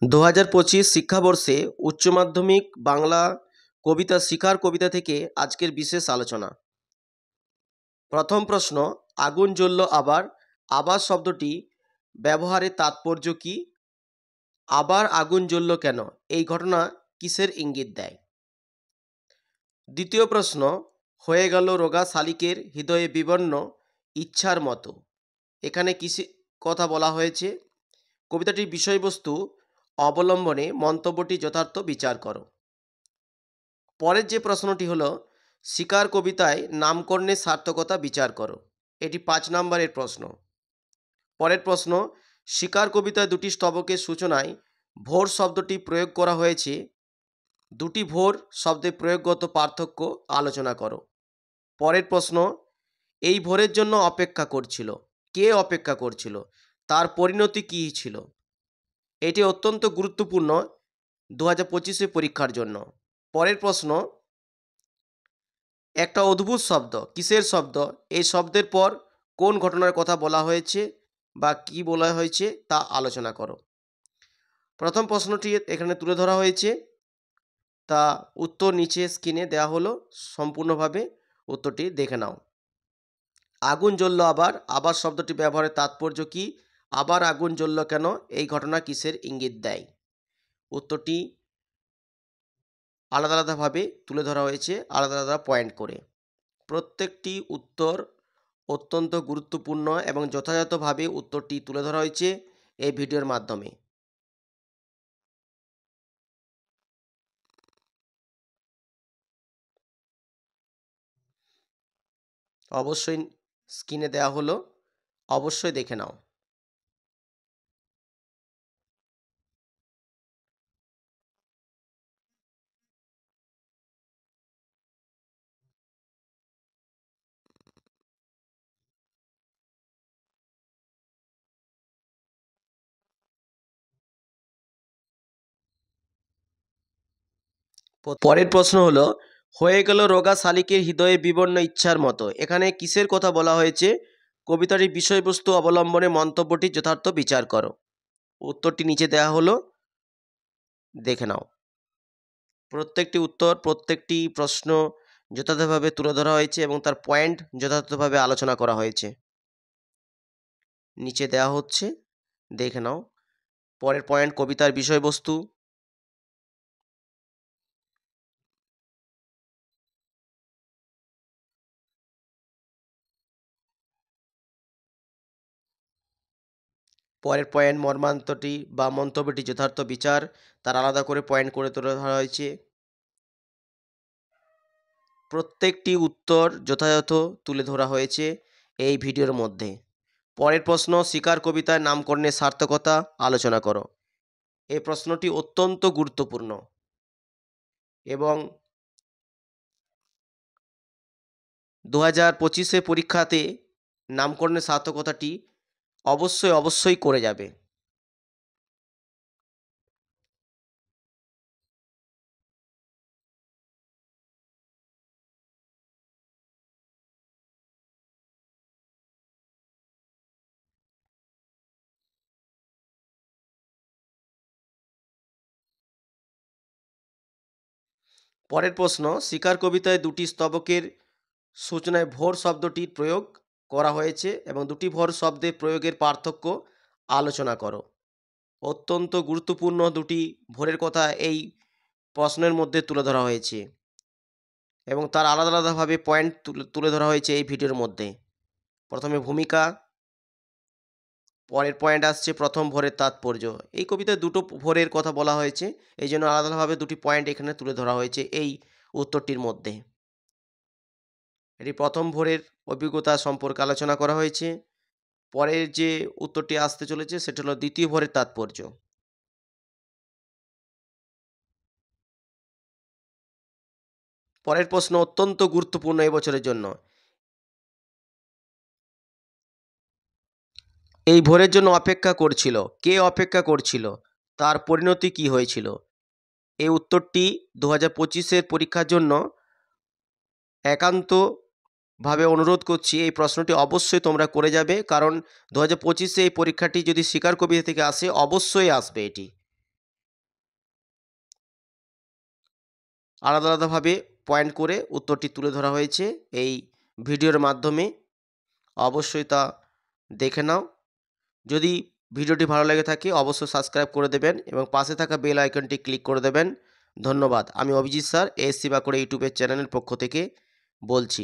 ২০২৫ শিক্ষাবর্ষে উচ্চ মাধ্যমিক বাংলা কবিতা শিখার কবিতা থেকে আজকের বিশেষ আলোচনা। প্রথম প্রশ্ন, আগুন জ্বলল আবার। আবার শব্দটি ব্যবহারের তাৎপর্য কী? আবার আগুন জ্বলল কেন? এই ঘটনা কিসের ইঙ্গিত দেয়? দ্বিতীয় প্রশ্ন, হয়ে গেল রোগা শালিকের হৃদয়ে বিবর্ণ ইচ্ছার মতো। এখানে কিসের কথা বলা হয়েছে? কবিতাটির বিষয়বস্তু অবলম্বনে মন্তব্যটি যথার্থ বিচার করো। পরের যে প্রশ্নটি হলো, শিকার কবিতায় নামকরণের সার্থকতা বিচার করো। এটি 5 নম্বরের প্রশ্ন। পরের প্রশ্ন, শিকার কবিতায় দুটি স্তবকের সূচনায় ভোর শব্দটি প্রয়োগ করা হয়েছে। দুটি ভোর শব্দে প্রয়োগগত পার্থক্য আলোচনা করো। পরের প্রশ্ন, এই ভোরের জন্য অপেক্ষা করছিল। কে অপেক্ষা করছিল? তার পরিণতি কী ছিল? এটি অত্যন্ত গুরুত্বপূর্ণ 2025 পরীক্ষার জন্য। পরের প্রশ্ন, একটা অদ্ভুত শব্দ। কিসের শব্দ? এই শব্দের পর কোন ঘটনার কথা বলা হয়েছে বা কি বলা হয়েছে তা আলোচনা করো। প্রথম প্রশ্নটি এখানে তুলে ধরা হয়েছে, তা উত্তর নিচে স্ক্রিনে দেওয়া হলো, সম্পূর্ণভাবে উত্তরটি দেখে নাও। আগুন জ্বলল আবার। আবার শব্দটি ব্যবহারের তাৎপর্য কী? আবার আগুন জ্বলল কেন? এই ঘটনা কিসের ইঙ্গিত দেয়? উত্তরটি আলাদা আলাদাভাবে তুলে ধরা হয়েছে, আলাদা আলাদা পয়েন্ট করে। প্রত্যেকটি উত্তর অত্যন্ত গুরুত্বপূর্ণ এবং যথাযথভাবে উত্তরটি তুলে ধরা হয়েছে এই ভিডিওর মাধ্যমে। অবশ্যই স্ক্রিনে দেওয়া হলো, অবশ্যই দেখে নাও। পরের প্রশ্ন হলো, হয়ে গেল রোগা শালিকের হৃদয়ে বিবর্ণ ইচ্ছার মতো। এখানে কিসের কথা বলা হয়েছে? কবিতাটির বিষয়বস্তু অবলম্বনে মন্তব্যটি যথার্থ বিচার করো। উত্তরটি নিচে দেওয়া হলো, দেখে নাও। প্রত্যেকটি উত্তর, প্রত্যেকটি প্রশ্ন যথাযথভাবে তুলে ধরা হয়েছে এবং তার পয়েন্ট যথাযথভাবে আলোচনা করা হয়েছে। নিচে দেওয়া হচ্ছে, দেখে নাও। পরের পয়েন্ট, কবিতার বিষয়বস্তু। পরের পয়েন্ট, মর্মান্তটি বা মন্তব্যটি যথার্থ বিচার, তার আলাদা করে পয়েন্ট করে তুলে ধরা হয়েছে। প্রত্যেকটি উত্তর যথাযথ তুলে ধরা হয়েছে এই ভিডিওর মধ্যে। পরের প্রশ্ন, শিকার কবিতায় নামকরণের সার্থকতা আলোচনা করো। এই প্রশ্নটি অত্যন্ত গুরুত্বপূর্ণ এবং 2025 পরীক্ষাতে নামকরণের সার্থকতাটি অবশ্যই করে যাবে। পরের প্রশ্ন, শিকার কবিতায় দুটি স্তবকের সূচনায় ভোর শব্দটির প্রয়োগ করা হয়েছে এবং দুটি ভোর শব্দের প্রয়োগের পার্থক্য আলোচনা করো। অত্যন্ত গুরুত্বপূর্ণ দুটি ভোরের কথা এই প্রশ্নের মধ্যে তুলে ধরা হয়েছে এবং তার আলাদা আলাদাভাবে পয়েন্ট তুলে ধরা হয়েছে এই ভিডিওর মধ্যে। প্রথমে ভূমিকা, পরের পয়েন্ট আসছে প্রথম ভোরের তাৎপর্য। এই কবিতায় দুটো ভোরের কথা বলা হয়েছে, এই জন্য আলাদাভাবে দুটি পয়েন্ট এখানে তুলে ধরা হয়েছে এই উত্তরটির মধ্যে। এটি প্রথম ভোরের অভিজ্ঞতা সম্পর্কে আলোচনা করা হয়েছে। পরের যে উত্তরটি আসতে চলেছে সেটা হলো দ্বিতীয় ভোরের তাৎপর্য। পরের প্রশ্ন অত্যন্ত গুরুত্বপূর্ণ এবছরের জন্য। এই ভোরের জন্য অপেক্ষা করছিল। কে অপেক্ষা করছিল? তার পরিণতি কী হয়েছিল? এই উত্তরটি 2025 পরীক্ষার জন্য একান্তভাবে অনুরোধ করছি, এই প্রশ্নটি অবশ্যই তোমরা করে যাবে, কারণ 2025 এই পরীক্ষাটি যদি শিকার কবিতা থেকে আসে অবশ্যই আসবে এটি। আলাদা আলাদাভাবে পয়েন্ট করে উত্তরটি তুলে ধরা হয়েছে এই ভিডিওর মাধ্যমে। অবশ্যই তা দেখে নাও। যদি ভিডিওটি ভালো লেগে থাকে অবশ্যই সাবস্ক্রাইব করে দেবেন এবং পাশে থাকা বেল আইকনটি ক্লিক করে দেবেন। ধন্যবাদ। আমি অভিজিৎ স্যার এএসসি বাঁকুড়া ইউটিউবের চ্যানেলের পক্ষ থেকে বলছি।